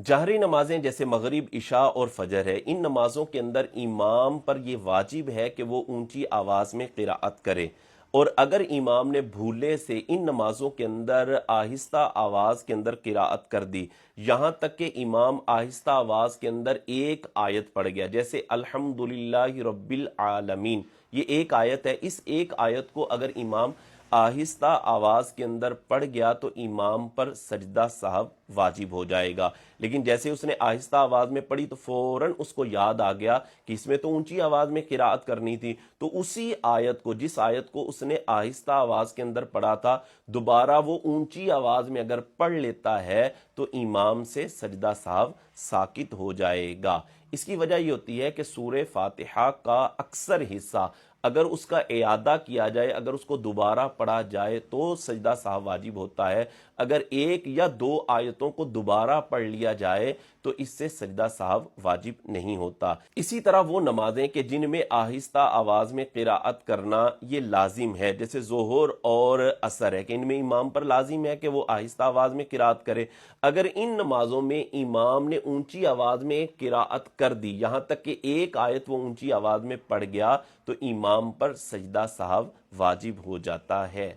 جہری نمازیں جیسے مغرب، عشاء اور فجر ہے، ان نمازوں کے اندر امام پر یہ واجب ہے کہ وہ اونچی آواز میں قراءت کرے، اور اگر امام نے بھولے سے ان نمازوں کے اندر آہستہ آواز کے اندر قراءت کر دی، یہاں تک کہ امام آہستہ آواز کے اندر ایک آیت پڑھ گیا، جیسے الحمدللہ رب العالمین، یہ ایک آیت ہے، اس ایک آیت کو اگر امام آہستہ آواز کے اندر پڑھ گیا تو امام پر سجدہ سہو واجب ہو جائے گا۔ لیکن جیسے اس نے آہستہ آواز میں پڑھی تو فوراً اس کو یاد آ گیا کہ اس میں تو اونچی آواز میں قراءت کرنی تھی، تو اسی آیت کو، جس آیت کو اس نے آہستہ آواز کے اندر پڑھا تھا، دوبارہ وہ اونچی آواز میں اگر پڑھ لیتا ہے تو امام سے سجدہ سہو ساقط ہو جائے گا۔ اس کی وجہ یہ ہوتی ہے کہ سورہ فاتحہ کا اکثر حصہ اگر اس کا اعادہ کیا جائے، اگر اس کو دوبارہ پڑھا جائے تو سجدہ سہو واجب ہوتا ہے، اگر ایک یا دو آیتوں کو دوبارہ پڑھ لیا جائے تو اس سے سجدہ سہو واجب نہیں ہوتا۔ اسی طرح وہ نمازیں کہ جن میں آہستہ آواز میں قراءت کرنا یہ لازم ہے، جیسے ظہر اور عصر ہے کہ ان میں امام پر لازم ہے کہ وہ آہستہ آواز میں قراءت کرے، اگر ان نمازوں میں امام نے اونچی آواز میں قراءت کر دی، یہاں تک کہ ایک آیت وہ اونچی آواز میں پڑھ گیا، تو امام پر سجدہ سہو واجب ہو جاتا ہے۔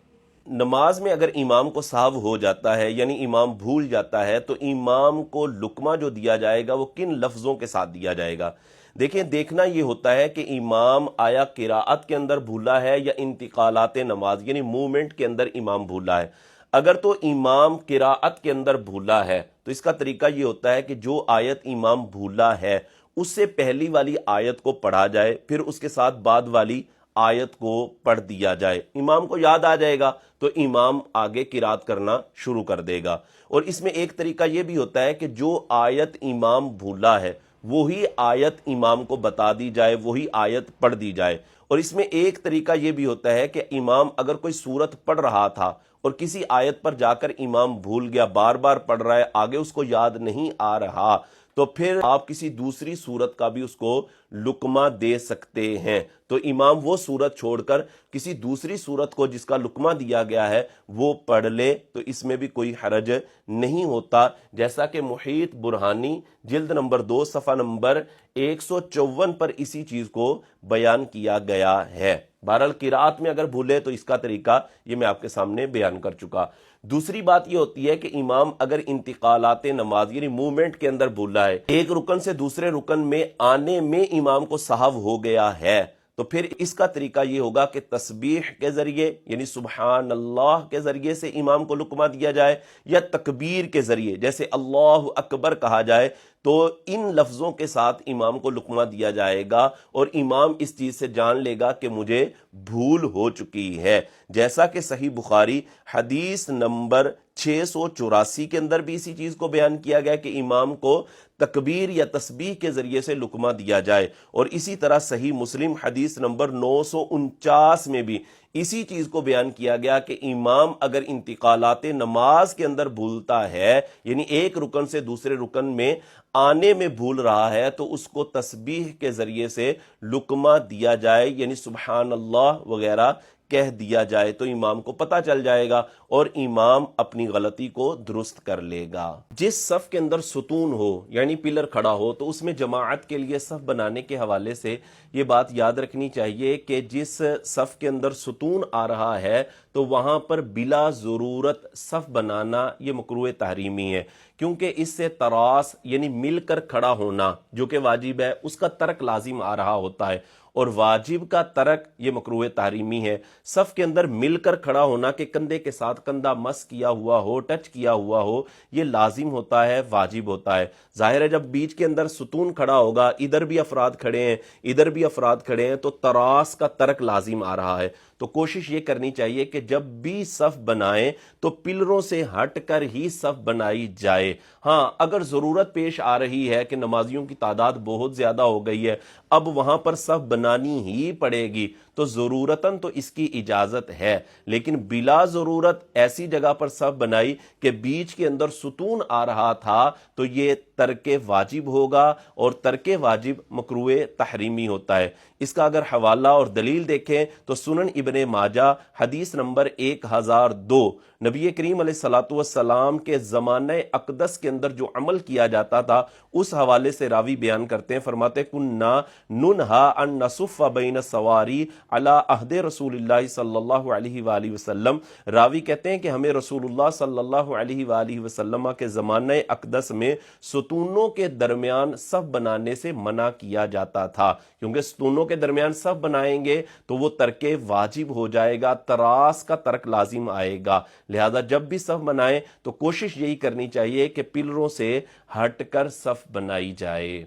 نماز میں اگر امام کو سہو ہو جاتا ہے، یعنی امام بھول جاتا ہے، تو امام کو لقمہ جو دیا جائے گا وہ کن لفظوں کے ساتھ دیا جائے گا؟ دیکھنا یہ ہوتا ہے کہ امام آیا قراءت کے اندر بھولا ہے یا انتقالات نماز یعنی موومنٹ کے اندر امام بھولا ہے۔ اگر تو امام قراءت کے اندر بھولا ہے تو اس کا طریقہ یہ ہوتا ہے کہ جو آیت امام بھولا ہے اس سے پہلی والی آیت کو پڑھا جائے، پھر اس کے ساتھ بعد والی آیت کو پڑھ دیا جائے، امام کو یاد آ جائے گا تو امام آگے قرات کرنا شروع کر دے گا۔ اور اس میں ایک طریقہ یہ بھی ہوتا ہے کہ جو آیت امام بھولا ہے وہی آیت امام کو بتا دی جائے، وہی آیت پڑھ دی جائے۔ اور اس میں ایک طریقہ یہ بھی ہوتا ہے کہ امام اگر کوئی سورت پڑھ رہا تھا اور کسی آیت پر جا کر امام بھول گیا، بار بار پڑھ رہا ہے، آگے اس کو یاد نہیں آ رہا، تو پھر آپ کسی دوسری سورت کا بھی اس کو لقمہ دے سکتے ہیں، تو امام وہ سورت چھوڑ کر کسی دوسری سورت کو جس کا لقمہ دیا گیا ہے وہ پڑھ لے، تو اس میں بھی کوئی حرج نہیں ہوتا، جیسا کہ محیط برہانی جلد نمبر 2 صفحہ نمبر 154 پر اسی چیز کو بیان کیا گیا ہے۔ بہرحال قرات میں اگر بھولے تو اس کا طریقہ یہ میں آپ کے سامنے بیان کر چکا۔ دوسری بات یہ ہوتی ہے کہ امام اگر انتقالات نماز یعنی موومنٹ کے اندر بھولا ہے، ایک رکن سے دوسرے رکن میں آنے میں امام کو سہو ہو گیا ہے، تو پھر اس کا طریقہ یہ ہوگا کہ تسبیح کے ذریعے یعنی سبحان اللہ کے ذریعے سے امام کو لقمہ دیا جائے، یا تکبیر کے ذریعے جیسے اللہ اکبر کہا جائے تو ان لفظوں کے ساتھ امام کو لقمہ دیا جائے گا، اور امام اس چیز سے جان لے گا کہ مجھے بھول ہو چکی ہے، جیسا کہ صحیح بخاری حدیث نمبر 684 کے اندر بھی اسی چیز کو بیان کیا گیا کہ امام کو تکبیر یا تسبیح کے ذریعے سے لقمہ دیا جائے، اور اسی طرح صحیح مسلم حدیث نمبر 949 میں بھی اسی چیز کو بیان کیا گیا کہ امام اگر انتقالات نماز کے اندر بھولتا ہے، یعنی ایک رکن سے دوسرے رکن میں آنے میں بھول رہا ہے، تو اس کو تسبیح کے ذریعے سے لقمہ دیا جائے، یعنی سبحان اللہ وغیرہ کہہ دیا جائے، تو امام کو پتہ چل جائے گا اور امام اپنی غلطی کو درست کر لے گا۔ جس صف کے اندر ستون ہو یعنی پلر کھڑا ہو تو اس میں جماعت کے لیے صف بنانے کے حوالے سے یہ بات یاد رکھنی چاہیے کہ جس صف کے اندر ستون آ رہا ہے تو وہاں پر بلا ضرورت صف بنانا یہ مکروہ تحریمی ہے، کیونکہ اس سے تراس یعنی مل کر کھڑا ہونا جو کہ واجب ہے اس کا ترک لازم آ رہا ہوتا ہے، اور واجب کا ترک یہ مکروہ تحریمی ہے۔ صف کے اندر مل کر کھڑا ہونا کہ کندھے کے ساتھ کندھا مس کیا ہوا ہو، ٹچ کیا ہوا ہو، یہ لازم ہوتا ہے، واجب ہوتا ہے۔ ظاہر ہے جب بیچ کے اندر ستون کھڑا ہوگا، ادھر بھی افراد کھڑے ہیں ادھر بھی افراد کھڑے ہیں، تو تراس کا ترک لازم آ رہا ہے، تو کوشش یہ کرنی چاہیے کہ جب بھی صف بنائیں تو پلروں سے ہٹ کر ہی صف بنائی جائے۔ ہاں اگر ضرورت پیش آ رہی ہے کہ نمازیوں کی تعداد بہت زیادہ ہو گئی ہے، اب وہاں پر صف بنانی ہی پڑے گی، تو ضرورتاً تو اس کی اجازت ہے، لیکن بلا ضرورت ایسی جگہ پر صف بنائی کہ بیچ کے اندر ستون آ رہا تھا تو یہ ترک واجب ہوگا، اور ترک واجب مکروہ تحریمی ہوتا ہے۔ اس کا اگر حوالہ اور دلیل دیکھیں تو سنن ابن ماجہ حدیث نمبر 1002، نبی کریم علیہ الصلوۃ والسلام کے زمانہ اقدس کے اندر جو عمل کیا جاتا تھا اس حوالے سے راوی بیان کرتے ہیں، فرماتے کننا ننہا ان نصف بین السواری علی عہد رسول اللہ صلی اللہ علیہ وآلہ وسلم، راوی کہتے ہیں کہ ہمیں رسول اللہ صلی اللہ علیہ وآلہ وسلم کے زمانہ اقدس میں ستونوں کے درمیان صف بنانے سے منع کیا جاتا تھا، کیونکہ ستونوں کے درمیان صف بنائیں گے تو وہ ترک واجب ہو جائے گا، تراس کا ترک لازم آئے گا۔ لہذا جب بھی صف بنائیں تو کوشش یہی کرنی چاہیے کہ پلروں سے ہٹ کر صف بنائی جائے۔